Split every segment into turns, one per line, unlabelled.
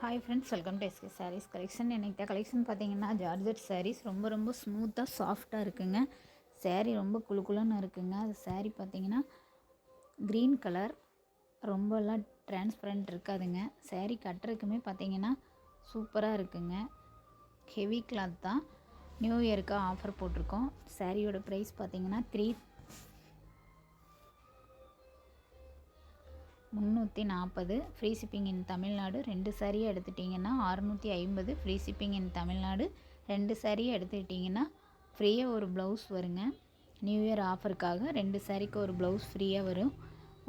Hi friends, welcome to SK sarees collection. என்கிட்ட collection பார்த்தீங்கன்னா georgette sarees ரொம்ப ஸ்மூத்தாக சாஃப்டாக இருக்குங்க. சாரீ ரொம்ப குளுன்னு இருக்குங்க. அது சாரீ பார்த்தீங்கன்னா க்ரீன் கலர், ரொம்பலாம் டிரான்ஸ்பரண்ட் இருக்காதுங்க. சாரீ கட்டுறதுக்குமே பார்த்தீங்கன்னா சூப்பராக இருக்குங்க. ஹெவி கிளாத் தான். நியூ இயருக்கு ஆஃபர் போட்டிருக்கோம். சாரியோட ப்ரைஸ் பார்த்தீங்கன்னா 340. ஃப்ரீ ஷிப்பிங் இன் தமிழ்நாடு. 2 சாரியை எடுத்துட்டிங்கன்னா 650. ஃப்ரீ ஷிப்பிங் இன் தமிழ்நாடு. 2 சாரியை எடுத்துக்கிட்டிங்கன்னா ஃப்ரீயாக ஒரு ப்ளவுஸ் வருங்க. நியூ இயர் ஆஃபருக்காக 2 சாரிக்கு ஒரு ப்ளவுஸ் ஃப்ரீயாக வரும்.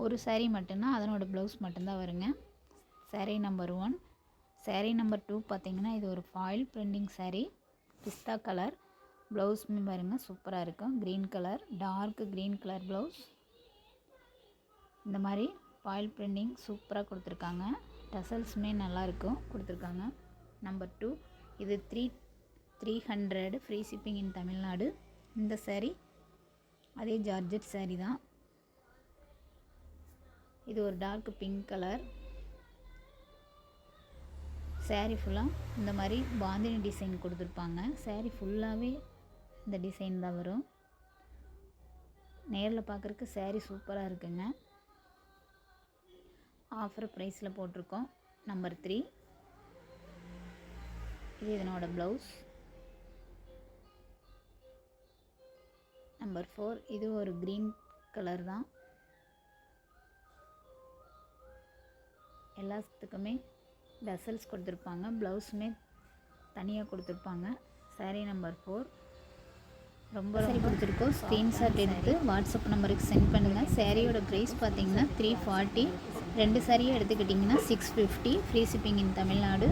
ஒரு சாரீ மட்டும்தான் அதனோட ப்ளவுஸ் மட்டும்தான் வருங்க. சாரீ நம்பர் 1. சாரீ நம்பர் 2 பார்த்திங்கன்னா இது ஒரு foil printing saree. Pista colour. ப்ளவுஸுமே பாருங்கள் சூப்பராக இருக்கும். Green colour, dark green colour blouse. இந்த மாதிரி ஃபாயில் பிரிண்டிங் சூப்பராக கொடுத்துருக்காங்க. டசல்ஸுமே நல்லாயிருக்கும் கொடுத்துருக்காங்க. நம்பர் 2. இது 300. ஃப்ரீ ஷிப்பிங் இன் தமிழ்நாடு. இந்த சாரீ அதே ஜார்ஜெட் சாரீ தான். இது ஒரு டார்க் பிங்க் கலர். சாரீ ஃபுல்லாக இந்த மாதிரி பாந்தினி டிசைன் கொடுத்துருப்பாங்க. சாரீ ஃபுல்லாகவே இந்த டிசைன் தான் வரும். நேரில் பார்க்குறக்கு சாரீ சூப்பராக இருக்குங்க. ஆஃபர் ப்ரைஸில் போட்டிருக்கோம். நம்பர் 3. இது இதனோட ப்ளவுஸ். நம்பர் 4. இது ஒரு க்ரீன் கலர் தான். எல்லாத்துக்குமே டசல்ஸ் கொடுத்துருப்பாங்க. ப்ளவுஸுமே தனியாக கொடுத்துருப்பாங்க. சாரீ நம்பர் 4 ரொம்ப கொடுத்துருக்கோம். ஸ்க்ரீன்ஷாட் எடுத்து வாட்ஸ்அப் நம்பருக்கு சென்ட் பண்ணுங்கள். சாரியோட ப்ரைஸ் பார்த்தீங்கன்னா 340. 2 சாரியை எடுத்துக்கிட்டிங்கன்னா 650. ஃப்ரீ ஷிப்பிங் இன் தமிழ்நாடு.